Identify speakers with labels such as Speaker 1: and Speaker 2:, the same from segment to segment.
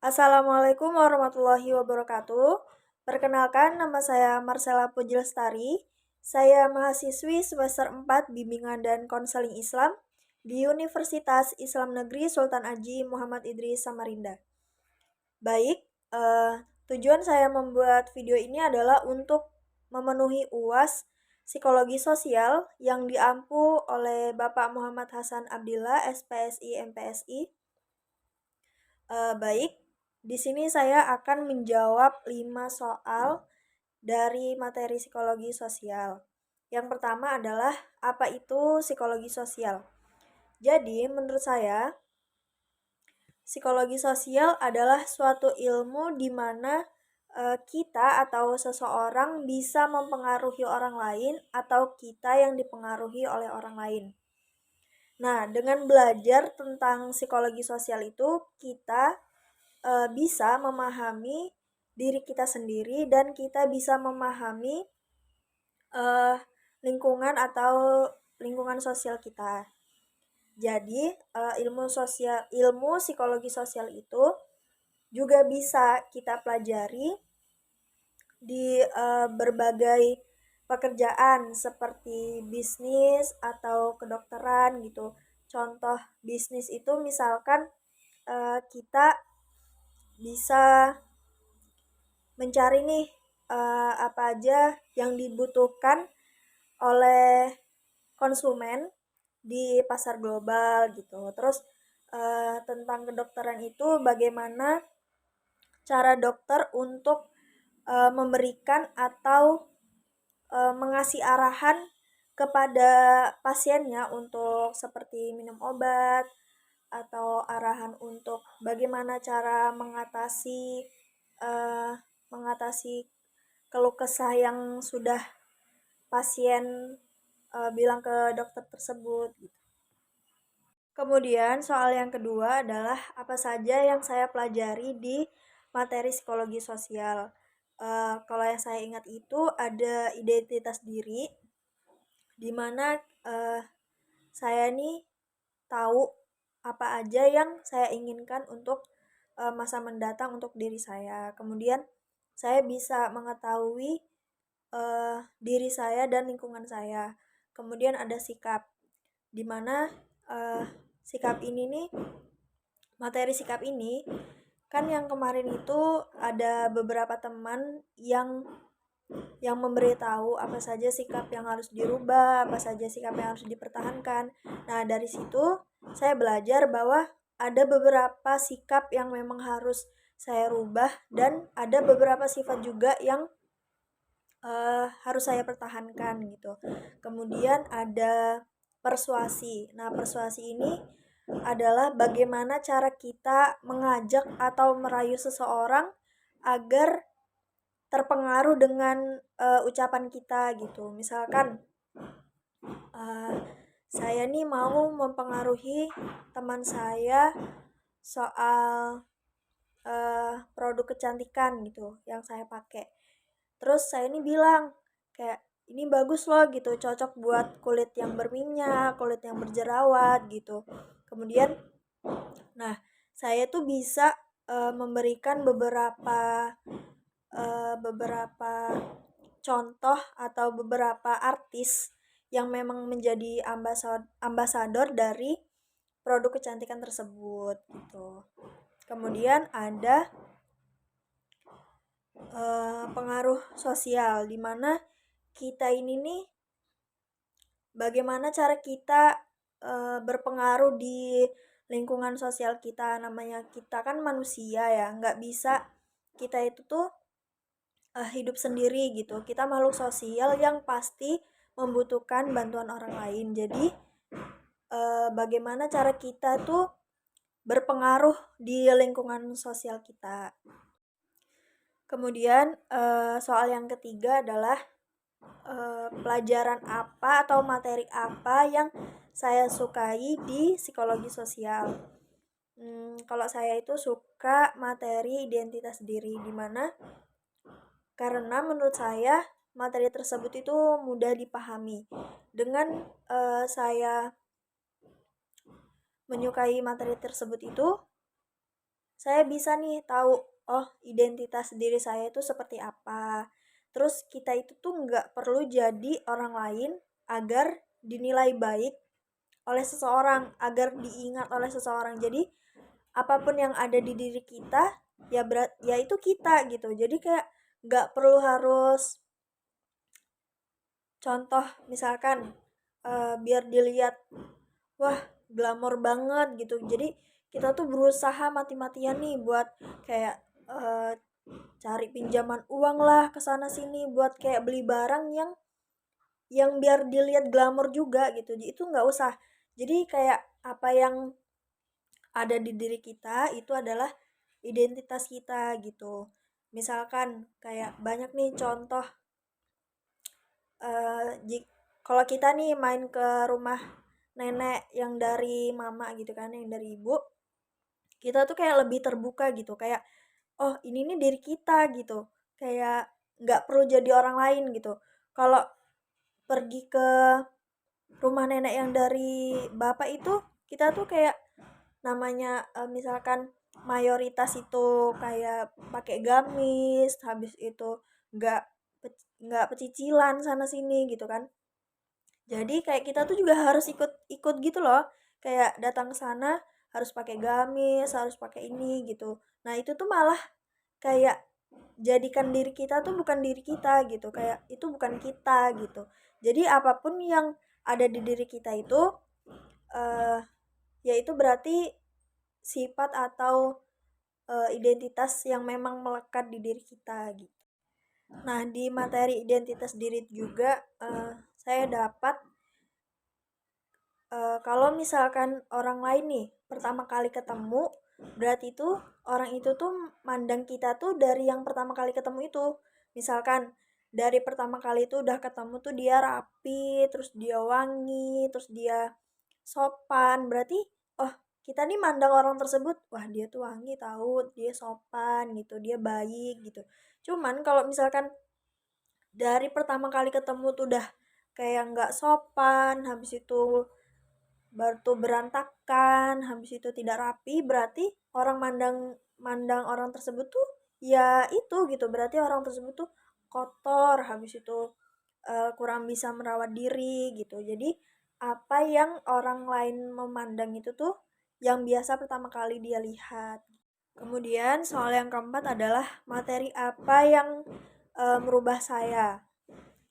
Speaker 1: Assalamualaikum warahmatullahi wabarakatuh. Perkenalkan, nama saya Marcella Pujilestari. Saya mahasiswi semester 4 Bimbingan dan Konseling Islam di Universitas Islam Negeri Sultan Aji Muhammad Idris Samarinda. Baik, tujuan saya membuat video ini adalah untuk memenuhi UAS Psikologi Sosial yang diampu oleh Bapak Muhammad Hasan Abdillah, SPSI, MPSI. Baik, di sini saya akan menjawab 5 soal dari materi psikologi sosial. Yang pertama adalah, apa itu psikologi sosial? Jadi, menurut saya, psikologi sosial adalah suatu ilmu di mana kita atau seseorang bisa mempengaruhi orang lain atau kita yang dipengaruhi oleh orang lain. Nah, dengan belajar tentang psikologi sosial itu, kita bisa memahami diri kita sendiri dan kita bisa memahami lingkungan atau lingkungan sosial kita. Jadi, ilmu psikologi sosial itu juga bisa kita pelajari di berbagai pekerjaan seperti bisnis atau kedokteran gitu. Contoh bisnis itu misalkan kita bisa mencari nih apa aja yang dibutuhkan oleh konsumen di pasar global gitu. Terus tentang kedokteran itu bagaimana cara dokter untuk memberikan atau mengasih arahan kepada pasiennya untuk seperti minum obat atau arahan untuk bagaimana cara mengatasi keluh kesah yang sudah pasien bilang ke dokter tersebut gitu. Kemudian soal yang kedua adalah apa saja yang saya pelajari di materi psikologi sosial. Kalau yang saya ingat itu ada identitas diri, di mana saya nih tahu apa aja yang saya inginkan untuk masa mendatang untuk diri saya. Kemudian saya bisa mengetahui diri saya dan lingkungan saya. Kemudian ada sikap, di mana sikap ini nih, materi sikap ini kan yang kemarin itu ada beberapa teman yang memberitahu apa saja sikap yang harus dirubah, apa saja sikap yang harus dipertahankan. Nah, dari situ saya belajar bahwa ada beberapa sikap yang memang harus saya rubah dan ada beberapa sifat juga yang harus saya pertahankan gitu. Kemudian ada persuasi. Nah, persuasi ini adalah bagaimana cara kita mengajak atau merayu seseorang agar terpengaruh dengan ucapan kita gitu. Misalkan saya nih mau mempengaruhi teman saya soal produk kecantikan gitu yang saya pakai. Terus saya nih bilang kayak ini bagus loh gitu, cocok buat kulit yang berminyak, kulit yang berjerawat gitu. Kemudian, nah saya tuh bisa memberikan beberapa contoh atau beberapa artis yang memang menjadi ambasador dari produk kecantikan tersebut gitu. Kemudian ada pengaruh sosial, di mana kita ini nih bagaimana cara kita berpengaruh di lingkungan sosial kita. Namanya kita kan manusia ya, nggak bisa kita itu tuh hidup sendiri gitu. Kita makhluk sosial yang pasti membutuhkan bantuan orang lain. Jadi bagaimana cara kita tuh berpengaruh di lingkungan sosial kita. Kemudian soal yang ketiga adalah pelajaran apa atau materi apa yang saya sukai di psikologi sosial. Kalau saya itu suka materi identitas diri, di mana karena menurut saya materi tersebut itu mudah dipahami. Dengan saya menyukai materi tersebut itu, saya bisa nih tahu, oh identitas diri saya itu seperti apa. Terus kita itu tuh nggak perlu jadi orang lain agar dinilai baik oleh seseorang, agar diingat oleh seseorang. Jadi apapun yang ada di diri kita ya ya itu kita gitu. Jadi kayak nggak perlu harus, contoh misalkan biar dilihat, wah glamor banget gitu, jadi kita tuh berusaha mati-matian nih buat kayak eh, cari pinjaman uang lah ke sana sini buat kayak beli barang yang biar dilihat glamor juga gitu. Jadi itu nggak usah. Jadi kayak apa yang ada di diri kita itu adalah identitas kita gitu. Misalkan kayak banyak nih contoh, eh kalau kita nih main ke rumah nenek yang dari mama gitu kan, yang dari ibu, kita tuh kayak lebih terbuka gitu, kayak oh ini nih diri kita gitu, kayak nggak perlu jadi orang lain gitu. Kalau pergi ke rumah nenek yang dari bapak itu, kita tuh kayak namanya misalkan mayoritas itu kayak pakai gamis, habis itu nggak nggak pecicilan sana sini gitu kan. Jadi kayak kita tuh juga harus ikut-ikut gitu loh. Kayak datang ke sana harus pakai gamis, harus pakai ini gitu. Nah, itu tuh malah kayak jadikan diri kita tuh bukan diri kita gitu. Kayak itu bukan kita gitu. Jadi apapun yang ada di diri kita itu eh ya itu berarti sifat atau identitas yang memang melekat di diri kita gitu. Nah, di materi identitas diri juga saya dapat, kalau misalkan orang lain nih pertama kali ketemu, berarti itu orang itu tuh mandang kita tuh dari yang pertama kali ketemu itu. Misalkan dari pertama kali itu udah ketemu tuh dia rapi, terus dia wangi, terus dia sopan, berarti oh kita nih mandang orang tersebut, wah dia tuh wangi tahu, dia sopan gitu, dia baik gitu. Cuman kalau misalkan dari pertama kali ketemu tuh udah kayak nggak sopan, habis itu batu berantakan, habis itu tidak rapi, berarti orang mandang mandang orang tersebut tuh ya itu gitu, berarti orang tersebut tuh kotor, habis itu kurang bisa merawat diri gitu. Jadi apa yang orang lain memandang itu tuh yang biasa pertama kali dia lihat. Kemudian soal yang keempat adalah materi apa yang merubah saya.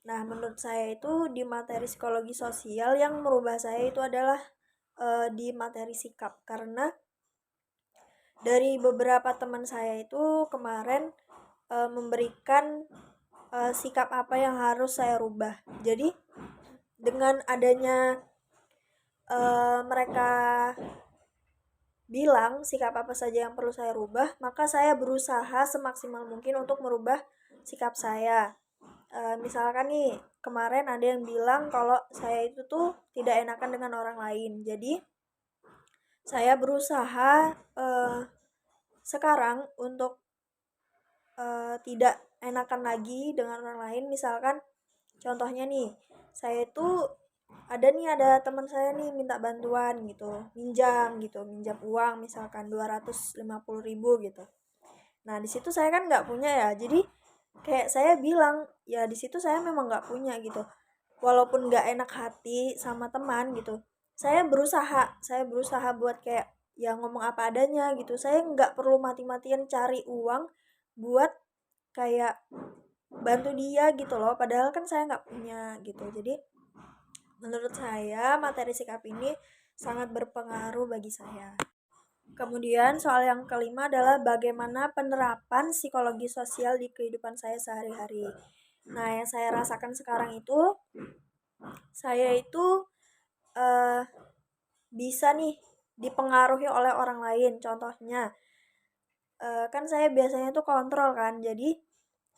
Speaker 1: Nah, menurut saya itu di materi psikologi sosial yang merubah saya itu adalah di materi sikap, karena dari beberapa teman saya itu kemarin memberikan sikap apa yang harus saya rubah. Jadi dengan adanya mereka bilang sikap apa saja yang perlu saya rubah, maka saya berusaha semaksimal mungkin untuk merubah sikap saya. Misalkan nih kemarin ada yang bilang kalau saya itu tuh tidak enakan dengan orang lain, jadi saya berusaha sekarang untuk tidak enakan lagi dengan orang lain. Misalkan contohnya nih, saya itu ada teman saya nih minta bantuan gitu, minjam uang misalkan 250.000 gitu. Nah di situ saya kan nggak punya ya, jadi kayak saya bilang ya di situ saya memang nggak punya gitu. Walaupun nggak enak hati sama teman gitu, saya berusaha buat kayak ya ngomong apa adanya gitu. Saya nggak perlu mati-matian cari uang buat kayak bantu dia gitu loh, padahal kan saya nggak punya gitu. Jadi menurut saya materi sikap ini sangat berpengaruh bagi saya. Kemudian soal yang kelima adalah bagaimana penerapan psikologi sosial di kehidupan saya sehari-hari. Nah, yang saya rasakan sekarang itu, saya itu eh, bisa nih dipengaruhi oleh orang lain. Contohnya, kan saya biasanya tuh kontrol kan, jadi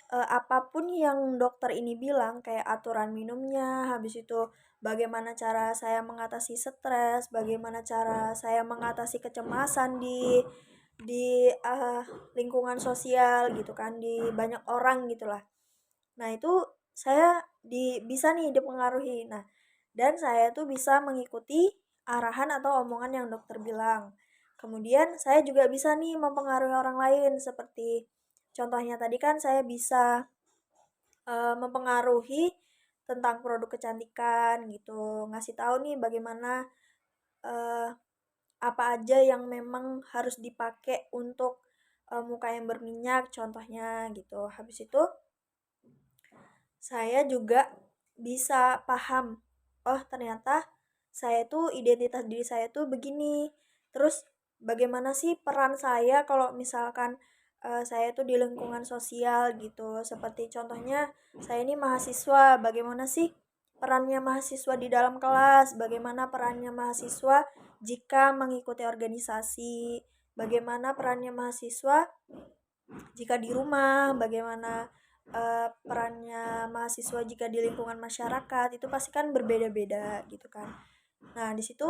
Speaker 1: apapun yang dokter ini bilang, kayak aturan minumnya, habis itu bagaimana cara saya mengatasi stres, bagaimana cara saya mengatasi kecemasan di lingkungan sosial gitu kan, di banyak orang gitulah. Nah, itu saya bisa nih dipengaruhi. Nah, dan saya tuh bisa mengikuti arahan atau omongan yang dokter bilang. Kemudian saya juga bisa nih mempengaruhi orang lain, seperti contohnya tadi kan saya bisa mempengaruhi tentang produk kecantikan gitu, ngasih tahu nih bagaimana eh, apa aja yang memang harus dipakai untuk muka yang berminyak contohnya gitu. Habis itu saya juga bisa paham, oh ternyata saya tuh identitas diri saya tuh begini. Terus bagaimana sih peran saya kalau misalkan saya tuh di lingkungan sosial gitu. Seperti contohnya saya ini mahasiswa, bagaimana sih perannya mahasiswa di dalam kelas, bagaimana perannya mahasiswa jika mengikuti organisasi, bagaimana perannya mahasiswa jika di rumah, bagaimana perannya mahasiswa jika di lingkungan masyarakat, itu pasti kan berbeda-beda gitu kan. Nah, di situ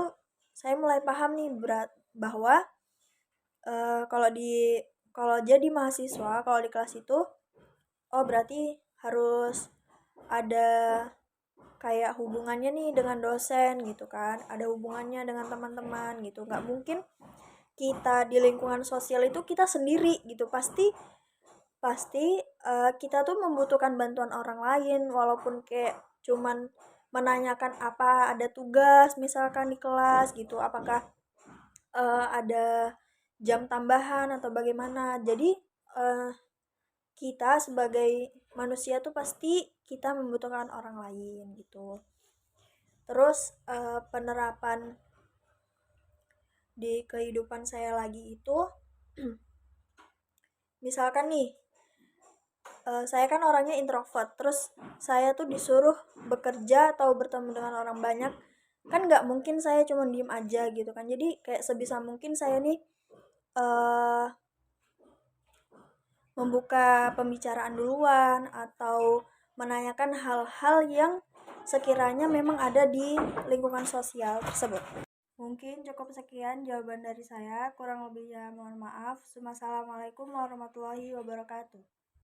Speaker 1: saya mulai paham nih bahwa kalau jadi mahasiswa, kalau di kelas itu, oh berarti harus ada kayak hubungannya nih dengan dosen gitu kan, ada hubungannya dengan teman-teman gitu. Nggak mungkin kita di lingkungan sosial itu kita sendiri gitu, pasti pasti kita tuh membutuhkan bantuan orang lain, walaupun kayak cuman menanyakan apa ada tugas misalkan di kelas gitu, apakah ada jam tambahan atau bagaimana. Jadi eh, kita sebagai manusia tuh pasti kita membutuhkan orang lain gitu. Terus penerapan di kehidupan saya lagi itu misalkan nih saya kan orangnya introvert, terus saya tuh disuruh bekerja atau bertemu dengan orang banyak, kan nggak mungkin saya cuma diem aja gitu kan. Jadi kayak sebisa mungkin saya nih eh membuka pembicaraan duluan atau menanyakan hal-hal yang sekiranya memang ada di lingkungan sosial tersebut. Mungkin cukup sekian jawaban dari saya, kurang lebihnya mohon maaf. Wassalamualaikum warahmatullahi wabarakatuh.